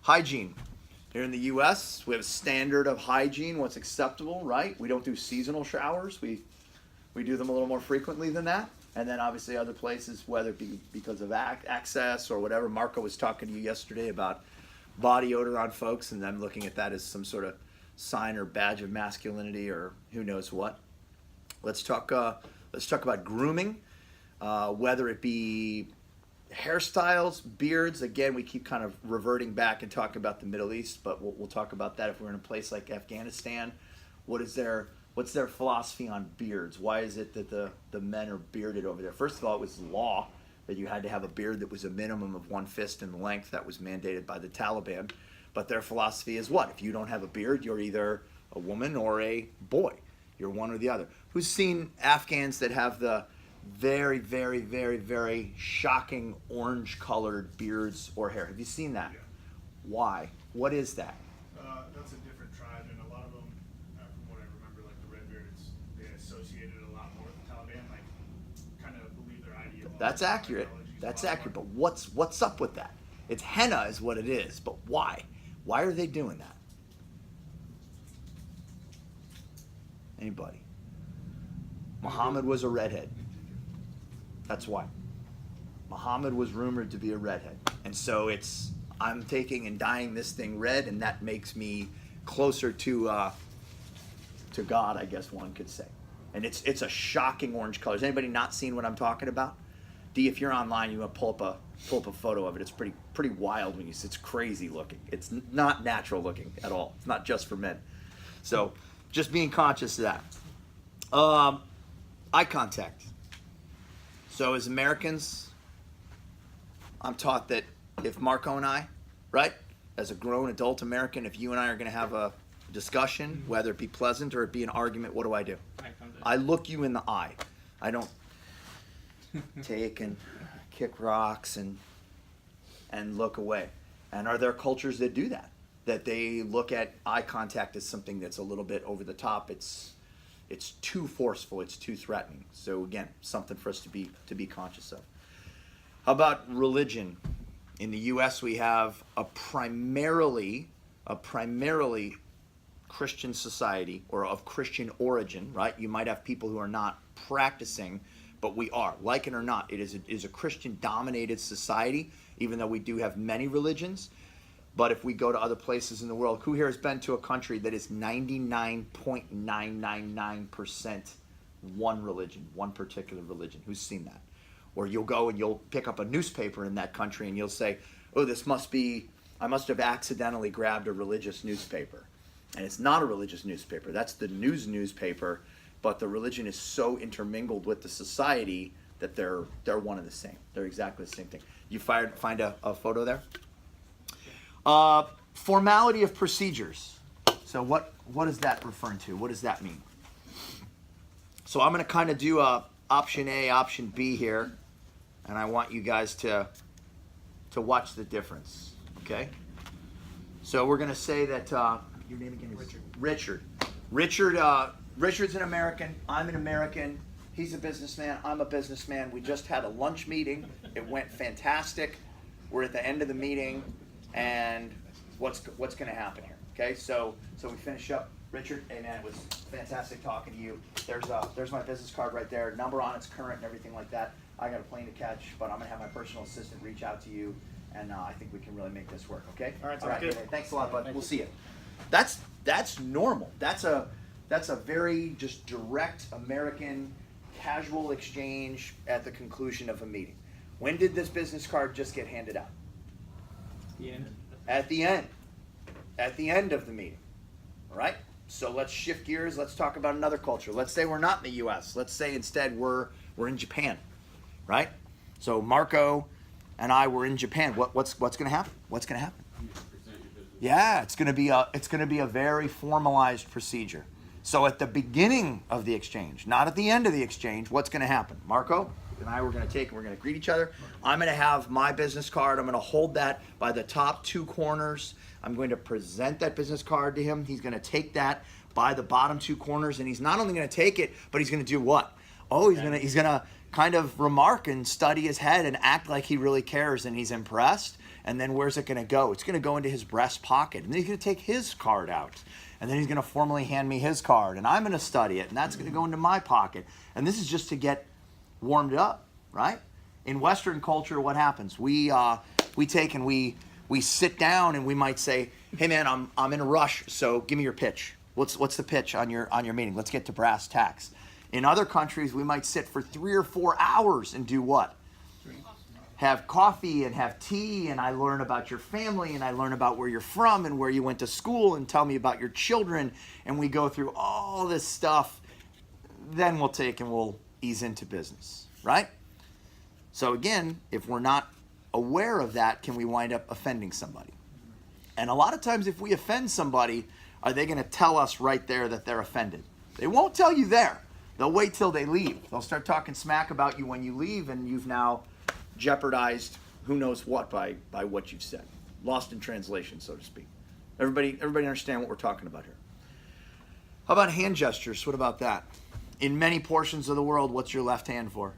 Hygiene. Here in the U.S., we have a standard of hygiene, what's acceptable, right? We don't do seasonal showers. We do them a little more frequently than that. And then obviously other places, whether it be because of access or whatever. Marco was talking to you yesterday about body odor on folks, and them looking at that as some sort of sign or badge of masculinity or who knows what. Let's talk about grooming, whether it be hairstyles, beards. Again, we keep kind of reverting back and talking about the Middle East, but we'll talk about that if we're in a place like Afghanistan. What's their philosophy on beards? Why is it that the men are bearded over there? First of all, it was law that you had to have a beard that was a minimum of 1 fist in length. That was mandated by the Taliban. But their philosophy is what? If you don't have a beard, you're either a woman or a boy. You're one or the other. Who's seen Afghans that have the very, very, very, very shocking orange-colored beards or hair? Have you seen that? Yeah. Why? What is that? That's a different tribe, and a lot of them, from what I remember, like the Redbeards, they associated a lot more with the Taliban, like kind of believe their ideology. That's accurate. That's accurate. But what's up with that? It's henna is what it is. But why? Why are they doing that? Anybody? Muhammad was a redhead. That's why. Muhammad was rumored to be a redhead. And so I'm taking and dyeing this thing red, and that makes me closer to God, I guess one could say. And it's a shocking orange color. Has anybody not seen what I'm talking about? D, if you're online, you want to pull up a photo of it. It's pretty wild when you see. It's crazy looking. It's not natural looking at all. It's not just for men. So just being conscious of that. Eye contact. So as Americans, I'm taught that if Marco and I, right, as a grown adult American, if you and I are going to have a discussion, whether it be pleasant or it be an argument, what do? I look you in the eye. I don't take and kick rocks and look away. And are there cultures that do that? That they look at eye contact as something that's a little bit over the top. It's too forceful. It's too threatening. So again, something for us to be conscious of. How about religion? In the U.S., we have a primarily Christian society, or of Christian origin, right? You might have people who are not practicing, but we are. Like it or not, it is a Christian-dominated society, even though we do have many religions. But if we go to other places in the world, who here has been to a country that is 99.999% one religion, one particular religion? Who's seen that? Or you'll go and you'll pick up a newspaper in that country and you'll say, oh, I must have accidentally grabbed a religious newspaper. And it's not a religious newspaper. That's the newspaper, but the religion is so intermingled with the society that they're one and the same. They're exactly the same thing. You find a photo there? Formality of procedures. So what is that referring to? What does that mean? So I'm going to kind of do option A, option B here, and I want you guys to watch the difference. Okay? So we're going to say that your name again is Richard. Richard's an American. I'm an American. He's a businessman. I'm a businessman. We just had a lunch meeting. It went fantastic. We're at the end of the meeting. And what's going to happen here? Okay, so we finish up. Richard, hey man, it was fantastic talking to you. There's my business card right there. Number on it's current and everything like that. I got a plane to catch, but I'm gonna have my personal assistant reach out to you, and I think we can really make this work. Okay? All right. Good. Thanks a lot, bud. We'll see you. That's normal. That's a very just direct American casual exchange at the conclusion of a meeting. When did this business card just get handed out? At the end of the meeting. All right? So let's shift gears. Let's talk about another culture. Let's say we're not in the U.S. Let's say instead we're in Japan, right? So Marco and I were in Japan. What's going to happen? What's going to happen? Yeah, it's going to be a very formalized procedure. So at the beginning of the exchange, not at the end of the exchange, what's going to happen? Marco and I, we're going to greet each other. I'm going to have my business card. I'm going to hold that by the top two corners. I'm going to present that business card to him. He's going to take that by the bottom two corners, and he's not only going to take it, but he's going to do what? Oh, he's going to kind of remark and study his head and act like he really cares and he's impressed. And then where's it going to go? It's going to go into his breast pocket. And then he's going to take his card out. And then he's going to formally hand me his card. And I'm going to study it. And that's going to go into my pocket. And this is just to get warmed up, right? In Western culture, what happens? We take and we sit down and we might say, hey man, I'm in a rush, so give me your pitch. What's the pitch on your meeting? Let's get to brass tacks. In other countries, we might sit for 3 or 4 hours and do what? Have coffee and have tea, and I learn about your family, and I learn about where you're from and where you went to school, and tell me about your children, and we go through all this stuff. Then we'll take and we'll ease into business, right? So again, if we're not aware of that, can we wind up offending somebody? And a lot of times if we offend somebody, are they going to tell us right there that they're offended? They won't tell you there. They'll wait till they leave. They'll start talking smack about you when you leave, and you've now jeopardized who knows what by what you've said. Lost in translation, so to speak. Everybody understand what we're talking about here. How about hand gestures? What about that? In many portions of the world, what's your left hand for?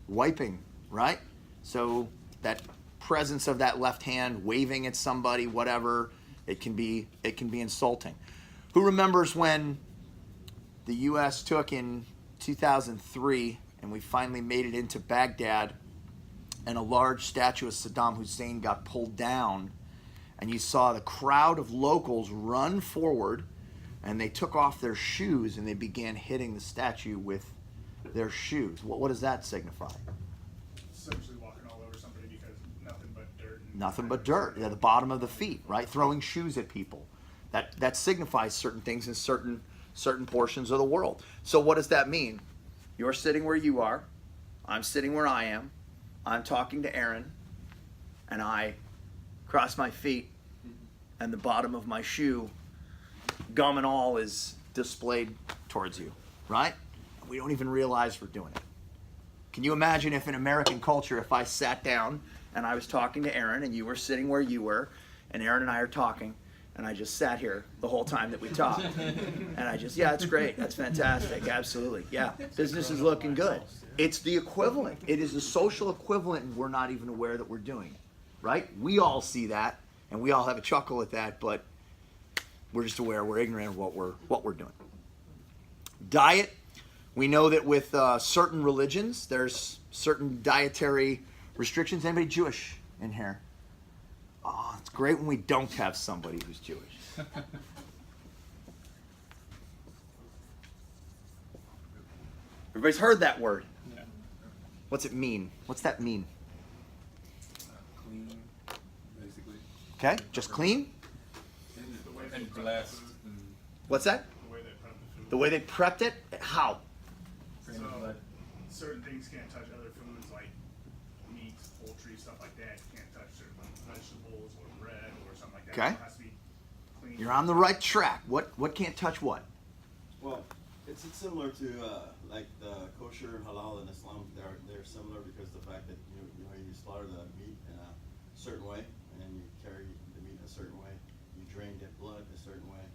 Wiping, right? So that presence of that left hand, waving at somebody, whatever, it can be insulting. Who remembers when the U.S. took in 2003 and we finally made it into Baghdad, and a large statue of Saddam Hussein got pulled down, and you saw the crowd of locals run forward, and they took off their shoes and they began hitting the statue with their shoes. What does that signify? Essentially walking all over somebody because nothing but dirt. Nothing but dirt. Yeah, the bottom of the feet, right? Throwing shoes at people. That signifies certain things in certain portions of the world. So what does that mean? You're sitting where you are. I'm sitting where I am. I'm talking to Aaron, and I cross my feet, and the bottom of my shoe, gum and all, is displayed towards you, right? We don't even realize we're doing it. Can you imagine if in American culture, if I sat down and I was talking to Aaron and you were sitting where you were, and Aaron and I are talking, and I just sat here the whole time that we talked. And I just, yeah, it's great. That's fantastic. Absolutely. Yeah, business is looking good. It's the equivalent. It is the social equivalent, and we're not even aware that we're doing it, right? We all see that, and we all have a chuckle at that, but we're just aware, we're ignorant of what we're doing. Diet. We know that with certain religions, there's certain dietary restrictions. Anybody Jewish in here? Oh, it's great when we don't have somebody who's Jewish. Everybody's heard that word. Yeah. What's it mean? What's that mean? Clean, basically. Okay, just clean? And blessed. What's that? The way they prep the food. The way they prepped it? How? Pretty much So, like certain things can't touch other foods like meat, poultry, stuff like that. You can't touch certain vegetables or bread or something like that. Okay. It has to be clean. You're on the right track. What can't touch what? Well, it's similar to like the kosher, halal, and Islam. They're similar because the fact that you slaughter the meat in a certain way, and you carry the meat in a certain way. You drain the blood a certain way.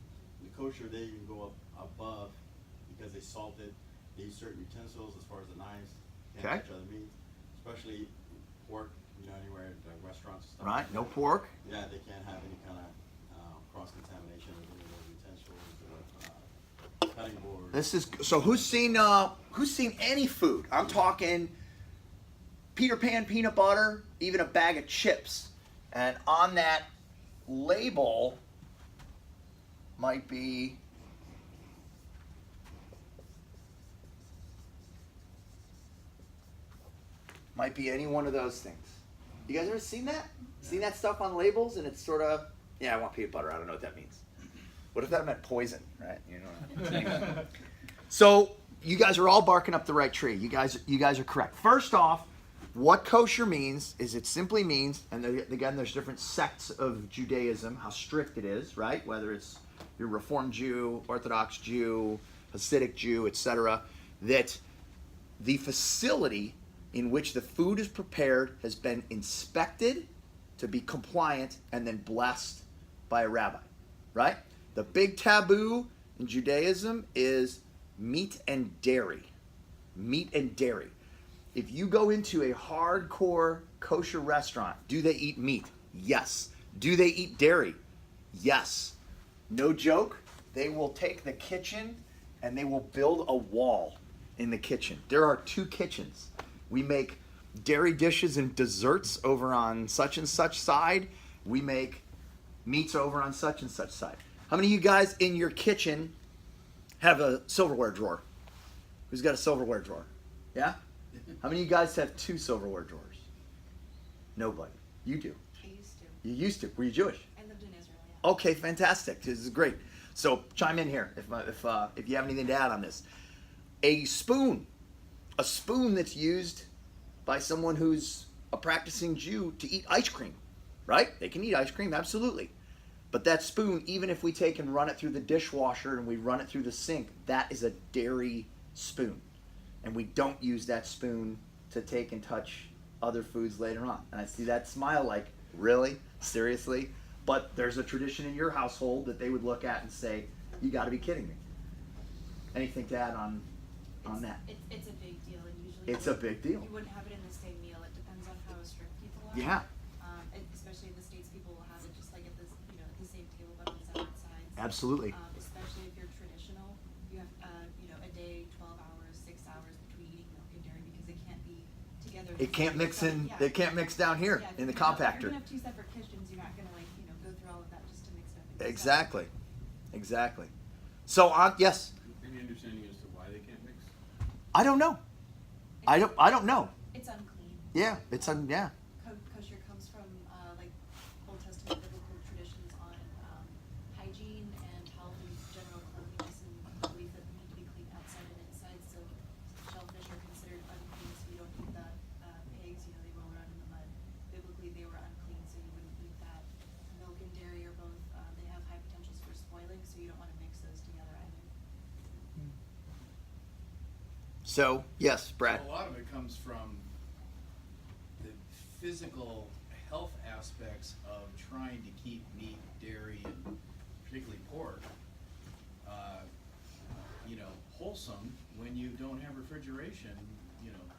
In the kosher, they even go up above because they salt it. They use certain utensils as far as the knives. Can't Okay. touch other meat, especially pork. Anywhere at the restaurants and stuff. Right, like no that. pork. Yeah, they can't have any kind of cross-contamination with any of those utensils or cutting boards. This is so. Who's seen any food? I'm talking Peter Pan peanut butter, even a bag of chips, and on that label might be any one of those things. You guys ever seen that? Seen that stuff on labels, and it's sort of, yeah, I want peanut butter. I don't know what that means. What if that meant poison, right? You know. So you guys are all barking up the right tree. You guys are correct. First off, what kosher means is it simply means, and again, there's different sects of Judaism, how strict it is, right? Whether it's your Reformed Jew, Orthodox Jew, Hasidic Jew, etc., that the facility in which the food is prepared has been inspected to be compliant and then blessed by a rabbi, right? The big taboo in Judaism is meat and dairy. Meat and dairy. If you go into a hardcore kosher restaurant, do they eat meat? Yes. Do they eat dairy? Yes. No joke, they will take the kitchen and they will build a wall in the kitchen. There are 2 kitchens. We make dairy dishes and desserts over on such and such side. We make meats over on such and such side. How many of you guys in your kitchen have a silverware drawer? Who's got a silverware drawer? Yeah? How many of you guys have 2 silverware drawers? Nobody. You do. I used to. You used to. Were you Jewish? I lived in Israel, yeah. Okay, fantastic. This is great. So chime in here if you have anything to add on this. A spoon that's used by someone who's a practicing Jew to eat ice cream, right? They can eat ice cream, absolutely. But that spoon, even if we take and run it through the dishwasher and we run it through the sink, that is a dairy spoon. And we don't use that spoon to take and touch other foods later on. And I see that smile like, really? Seriously? But there's a tradition in your household that they would look at and say, you got to be kidding me. Anything to add on that? It's a big deal, and usually It's a big deal. You wouldn't have it in the same meal. It depends on how strict people are. Yeah. Especially in the States, people will have it just like at this, at the same table but on separate sides. Absolutely. Especially if you're traditional, you have a day, 12 hours, 6 hours between eating milk and dairy because it can't be together. It can't mix in. Yeah. It can't mix down here Yeah, in the if you're compactor. gonna have 2 separate kitchens, you're not gonna go through all of that just to mix it up. Exactly. Exactly. So yes, Any understanding as to why they can't mix? I don't know. I don't know. It's unclean. Yeah, it's yeah. Kosher comes from like Old Testament biblical traditions on hygiene and health and general cleanliness and the belief that they need to be clean outside and inside. So shellfish are considered unclean, so you don't eat that. Pigs, they roll around in the mud. Biblically, they were unclean, so you wouldn't eat that. Milk and dairy are both. They have high potentials for spoiling, so you don't want to mix those together either. So yes, Brad. A lot of it comes from the physical health aspects of trying to keep meat, dairy, and particularly pork, wholesome when you don't have refrigeration,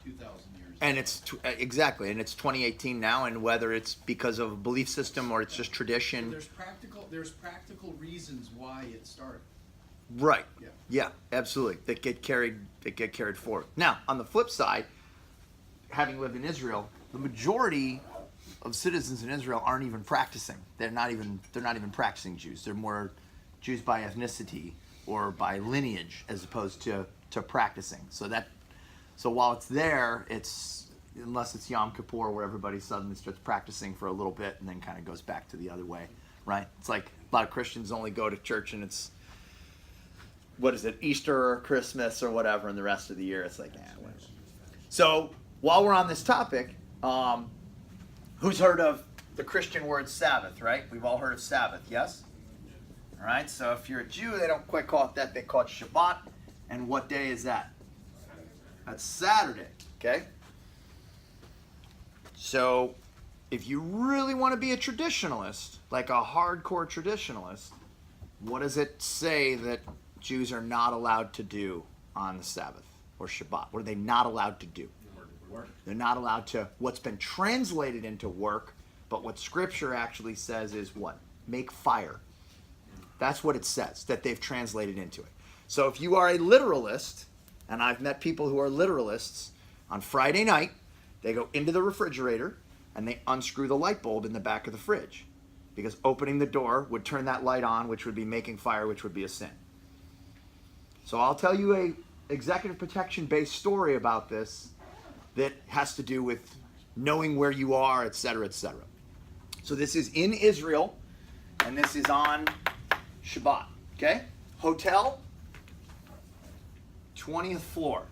2,000 years And ago. it's exactly, and it's 2018 now, and whether it's because of a belief system or it's just tradition, There's practical reasons why it started. right? Yeah. Yeah, absolutely. That get carried forward. Now, on the flip side, having lived in Israel, the majority of citizens in Israel aren't even practicing. They're not even practicing Jews. They're more Jews by ethnicity or by lineage as opposed to practicing. So while it's there, it's unless it's Yom Kippur where everybody suddenly starts practicing for a little bit and then kind of goes back to the other way, right? It's like a lot of Christians only go to church and it's Easter or Christmas or whatever, and the rest of the year it's like, whatever. So while we're on this topic, who's heard of the Christian word Sabbath, right? We've all heard of Sabbath, yes? All right, so if you're a Jew, they don't quite call it that. They call it Shabbat. And what day is that? That's Saturday, okay? So if you really want to be a traditionalist, like a hardcore traditionalist, what does it say that Jews are not allowed to do on the Sabbath or Shabbat? What are they not allowed to do? Work. They're not allowed to, what's been translated into work, but what Scripture actually says is what? Make fire. That's what it says, that they've translated into it. So if you are a literalist, and I've met people who are literalists, on Friday night, they go into the refrigerator and they unscrew the light bulb in the back of the fridge. Because opening the door would turn that light on, which would be making fire, which would be a sin. So I'll tell you a executive protection-based story about this that has to do with knowing where you are, etc., etc. So this is in Israel, and this is on Shabbat, okay? Hotel, 20th floor.